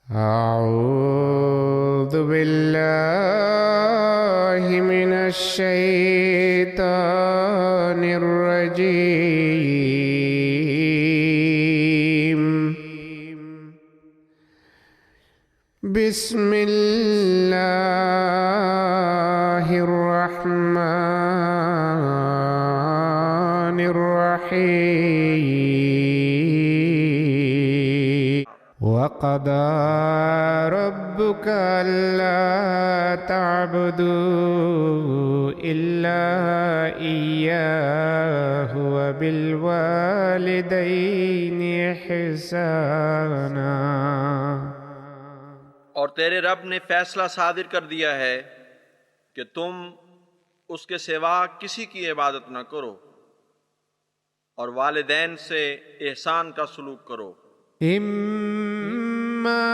أعوذ بالله من الشيطان الرجيم. بسم الله الرحمن الرحيم. وقضى ربك ألا تعبدوا إلا إياه وبالوالدين إحسانا. اور تیرے رب نے فیصلہ صادر کر دیا ہے کہ تم اس کے سوا کسی کی عبادت نہ کرو اور والدین سے احسان کا سلوک کرو۔ إما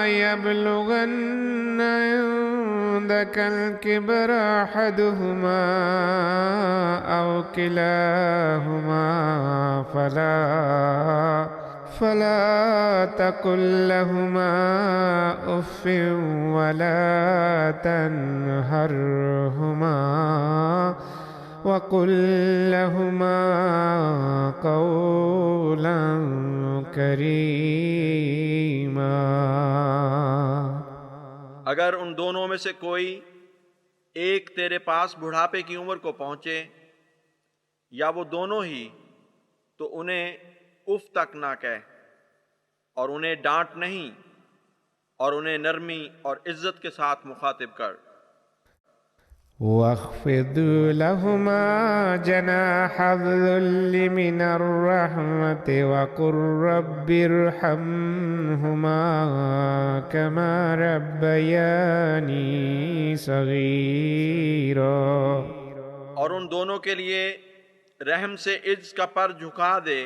يبلغن عندك الكبر أحدهما أو كلاهما فلا تقل لهما أف ولا تنهرهما وقل لهما قولا کریما. اگر ان دونوں میں سے کوئی ایک تیرے پاس بڑھاپے کی عمر کو پہنچے یا وہ دونوں ہی، تو انہیں اف تک نہ کہہ اور انہیں ڈانٹ نہیں، اور انہیں نرمی اور عزت کے ساتھ مخاطب کر۔ واخفض لهما جناح الذل من الرحمة وقل رب ارحمهما كما ربياني صغيرا. اور ان دونوں کے لیے رحم سے عجز کا پر جھکا دے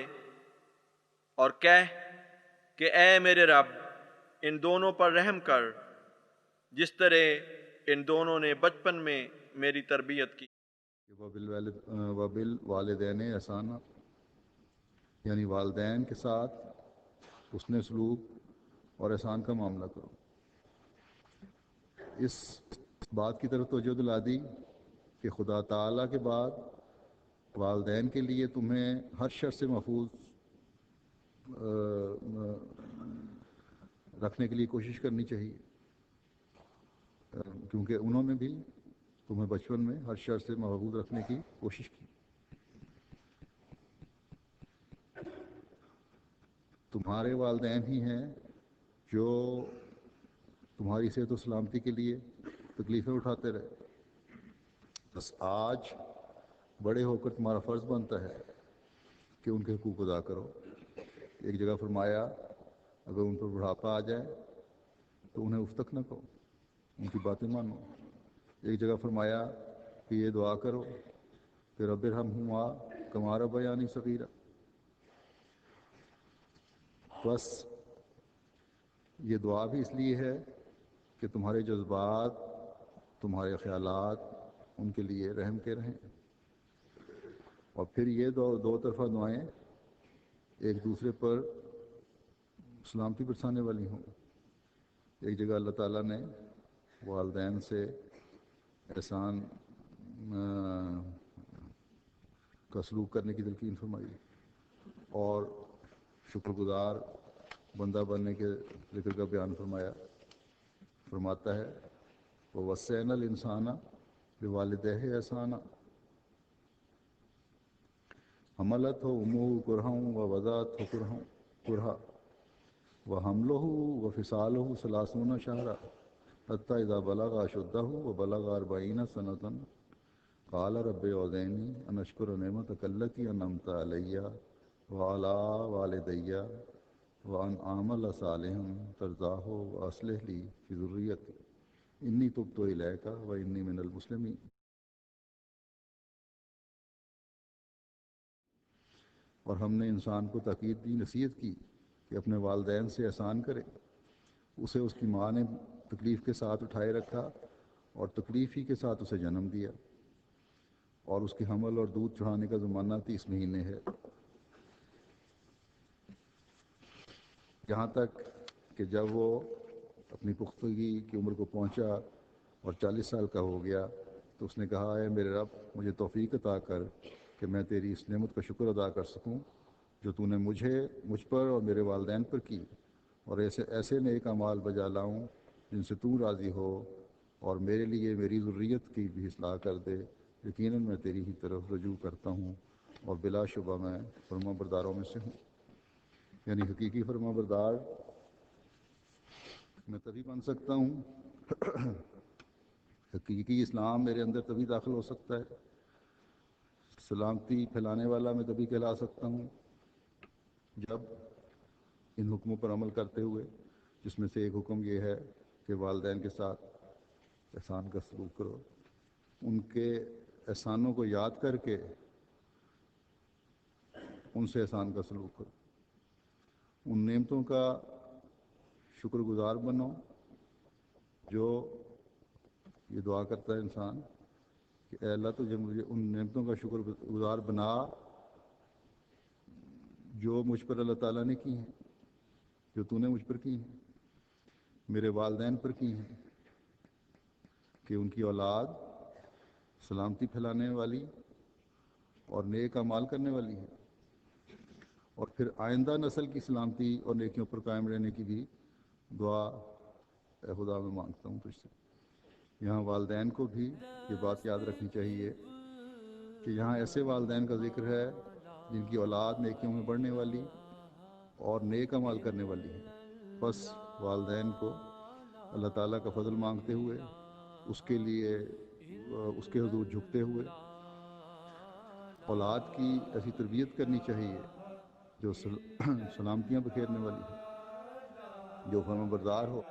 اور کہہ کہ اے میرے رب، ان دونوں پر رحم کر جس طرح ان دونوں نے بچپن میں میری تربیت کی۔ وبالوالدین احسانا، یعنی والدین کے ساتھ حسن سلوک اور احسان کا معاملہ کرو۔ اس بات کی طرف توجہ دلا دی کہ خدا تعالیٰ کے بعد والدین کے لیے تمہیں ہر شر سے محفوظ رکھنے کے لیے کوشش کرنی چاہیے، کیونکہ انہوں نے بھی تمہیں بچپن میں ہر شر سے محفوظ رکھنے کی کوشش کی۔ تمہارے والدین ہی ہیں جو تمہاری صحت و سلامتی کے لیے تکلیفیں اٹھاتے رہے، بس آج بڑے ہو کر تمہارا فرض بنتا ہے کہ ان کے حقوق ادا کرو۔ ایک جگہ فرمایا اگر ان پر بڑھاپا آ جائے تو انہیں اف تک نہ کہو، ان کی باتیں مانو۔ ایک جگہ فرمایا کہ یہ دعا کرو کہ رب ارحمہما کما ربیانی صغیرا۔ بس یہ دعا بھی اس لیے ہے کہ تمہارے جذبات، تمہارے خیالات ان کے لیے رحم کے رہیں، اور پھر یہ دو طرفہ دعائیں ایک دوسرے پر سلامتی برسانے والی ہوں۔ ایک جگہ اللہ تعالیٰ نے والدین سے احسان کا سلوک کرنے کی تلقین فرمائی، اور شکر گزار بندہ بننے کے ذکر کا بیان فرمایا۔ فرماتا ہے وَوَصَّيْنَا الْإِنسَانَ بِوَالِدَيْهِ إِحْسَانًا حَمَلَتْهُ أُمُّهُ كُرْهًا وَوَضَعَتْهُ كُرْهًا وَحَمْلُهُ وَفِصَالُهُ 30 شهرا حتى إذا بلغ أشده وبلغ 40 سنة قال رب أوزعني أن أشكر نعمتك التي أنعمت علي وعلى والدي وأن أعمل صالحا ترضاه وأصلح لي في ذريتي إني تبت إليك وإني من المسلمين۔ اور ہم نے انسان کو تاکید دی، نصیحت کی کہ اپنے والدین سے احسان کرے۔ اسے اس کی ماں نے تکلیف کے ساتھ اٹھائے رکھا اور تکلیف ہی کے ساتھ اسے جنم دیا، اور اس کے حمل اور دودھ چڑھانے کا زمانہ 30 مہینے ہے، یہاں تک کہ کہ جب وہ اپنی پختگی کی عمر کو پہنچا اور 40 سال کا ہو گیا تو اس نے کہا اے میرے رب مجھے توفیق عطا کر کہ میں تیری اس نعمت کا شکر ادا کر سکوں جو تو نے مجھ پر اور میرے والدین پر کی، اور ایسے نیک اعمال بجا لاؤں جن سے تو راضی ہو، اور میرے لیے میری ذریت کی بھی اصلاح کر دے، یقیناً میں تیری ہی طرف رجوع کرتا ہوں اور بلا شبہ میں فرما برداروں میں سے ہوں۔ یعنی حقیقی فرما بردار میں تبھی بن سکتا ہوں، حقیقی اسلام میرے اندر تبھی داخل ہو سکتا ہے، سلامتی پھیلانے والا میں تبھی کہلا سکتا ہوں جب ان حکموں پر عمل کرتے ہوئے، جس میں سے ایک حکم یہ ہے کہ والدین کے ساتھ احسان کا سلوک کرو، ان کے احسانوں کو یاد کر کے ان سے احسان کا سلوک کرو، ان نعمتوں کا شکر گزار بنو جو یہ دعا کرتا ہے انسان کہ اے اللہ تجھے مجھے ان نعمتوں کا شکر گزار بنا جو مجھ پر اللہ تعالیٰ نے کی ہیں، جو تو نے مجھ پر کی ہیں، میرے والدین پر کی ہیں، کہ ان کی اولاد سلامتی پھیلانے والی اور نیک اعمال کرنے والی ہے، اور پھر آئندہ نسل کی سلامتی اور نیکیوں پر قائم رہنے کی بھی دعا اے خدا میں مانگتا ہوں تجھ سے۔ یہاں والدین کو بھی یہ بات یاد رکھنی چاہیے کہ یہاں ایسے والدین کا ذکر ہے جن کی اولاد نیکیوں میں بڑھنے والی اور نیک اعمال کرنے والی ہے، بس والدین کو اللہ تعالیٰ کا فضل مانگتے ہوئے اس کے لیے اس کے حضور جھکتے ہوئے اولاد کی ایسی تربیت کرنی چاہیے جو سلامتیاں بکھیرنے والی ہو، جو فرما بردار ہو۔